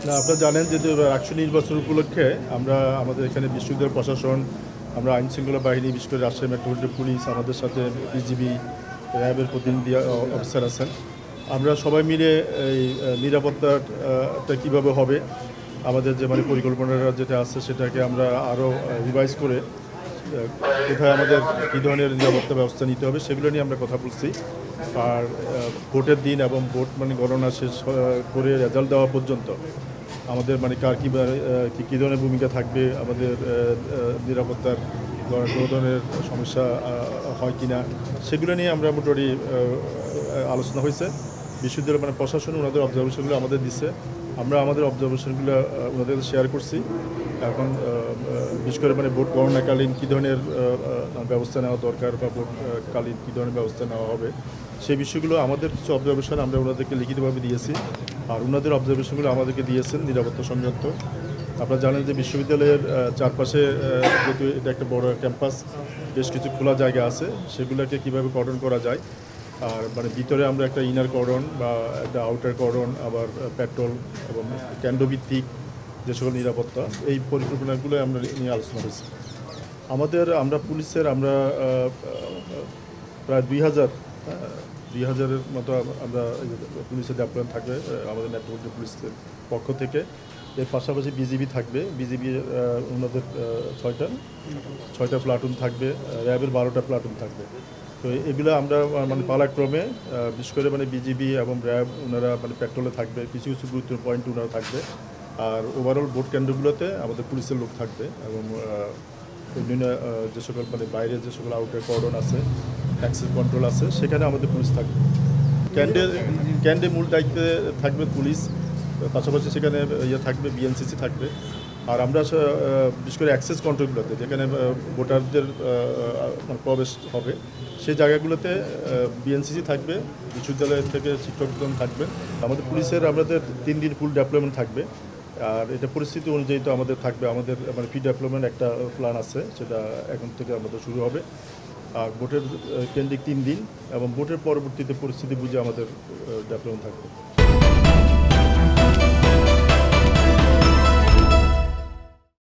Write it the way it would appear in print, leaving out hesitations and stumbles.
না, আপনারা জানেন যে রাষ্ট্রীয় নির্বাচন উপলক্ষে আমরা আমাদের এখানে বিশ্ববিদ্যালয় প্রশাসন, আমরা আইন শৃঙ্খলা বাহিনী, বিশেষ করে রাজশাহী মেট্রোপলিটন পুলিশ, আমাদের সাথে বিজিবি, র্যাবের প্রতিনিধি অফিসার আছেন। আমরা সবাই মিলে এই নিরাপত্তাটা কীভাবে হবে, আমাদের যে পরিকল্পনাটা যেটা আছে সেটাকে আমরা আরও রিভাইজ করে কোথায় আমাদের কী ধরনের নিরাপত্তা ব্যবস্থা নিতে হবে সেগুলো নিয়ে আমরা কথা বলছি। আর ভোটের দিন এবং ভোট গণনা শেষ করে রেজাল্ট দেওয়া পর্যন্ত আমাদের কার কী ধরনের ভূমিকা থাকবে, আমাদের নিরাপত্তার কোনো ধরনের সমস্যা হয় কি না, সেগুলো নিয়ে আমরা মোটামুটি আলোচনা হয়েছে। বিশ্ববিদ্যালয় প্রশাসন ওনাদের অবজারভেশনগুলো আমাদের দিচ্ছে, আমরা আমাদের অবজারভেশনগুলো ওনাদের শেয়ার করছি। এখন বিশেষ করে ভোট গণনাকালীন কী ধরনের ব্যবস্থা নেওয়া দরকার বা ভোটকালীন কী ধরনের ব্যবস্থা নেওয়া হবে সেই বিষয়গুলো আমাদের কিছু অবজারভেশন আমরা ওনাদেরকে লিখিতভাবে দিয়েছি, আর ওনাদের অবজারভেশনগুলো আমাদেরকে দিয়েছেন নিরাপত্তা সংক্রান্ত। আপনারা জানেন যে বিশ্ববিদ্যালয়ের চারপাশে যেহেতু এটা একটা বড় ক্যাম্পাস, বেশ কিছু খোলা জায়গা আছে, সেগুলোকে কীভাবে কর্ডন করা যায়। আর ভিতরে আমরা একটা ইনার কর্ডন বা একটা আউটার কর্ডন, আবার পেট্রোল এবং কেন্দ্রভিত্তিক যে সকল নিরাপত্তা, এই পরিকল্পনাগুলো আমরা নিয়ে আলোচনা হয়েছি। আমরা পুলিশের প্রায় 2000-এর মতো আমরা পুলিশের ডেপ্লয়মেন্ট থাকবে আমাদের মেট্রোপলিটন পুলিশের পক্ষ থেকে। এর পাশাপাশি বিজিবি থাকবে, বিজিবি ওনাদের 6টা প্লাটুন থাকবে, র্যাবের 12টা প্লাটুন থাকবে। তো এগুলো আমরা পালাক্রমে বিশেষ করে বিজিবি এবং র্যাব ওনারা পেট্রোলে থাকবে, কিছু কিছু গুরুত্বপূর্ণ পয়েন্ট ওনারা থাকবে। আর ওভারঅল ভোট কেন্দ্রগুলোতে আমাদের পুলিশের লোক থাকবে এবং বিভিন্ন যে সকল বাইরে যে সকল আউটার কর্ডন আছে, অ্যাক্সেস কন্ট্রোল আছে, সেখানে আমাদের পুলিশ থাকবে। ক্যান্ডে মূল দায়িত্বে থাকবে পুলিশ, পাশাপাশি সেখানে থাকবে বিএনসিসি থাকবে। আর আমরা বিশেষ করে অ্যাক্সেস কন্ট্রোলগুলোতে যেখানে ভোটারদের প্রবেশ হবে সেই জায়গাগুলোতে বিএনসিসি থাকবে, বিশ্ববিদ্যালয় থেকে শিক্ষকগণ থাকবেন। আমাদের পুলিশের আমাদের 3 দিন ফুল ডেভেলপমেন্ট থাকবে। আর এটা পরিস্থিতি অনুযায়ী তো আমাদের থাকবে, আমাদের ফ্রি ডেভেলপমেন্ট একটা প্ল্যান আছে, সেটা এখন থেকে আমাদের শুরু হবে। আর ভোটের কেন্দ্রিক 3 দিন এবং ভোটের পরবর্তীতে পরিস্থিতি বুঝে আমাদের ডেভেলপমেন্ট থাকবে।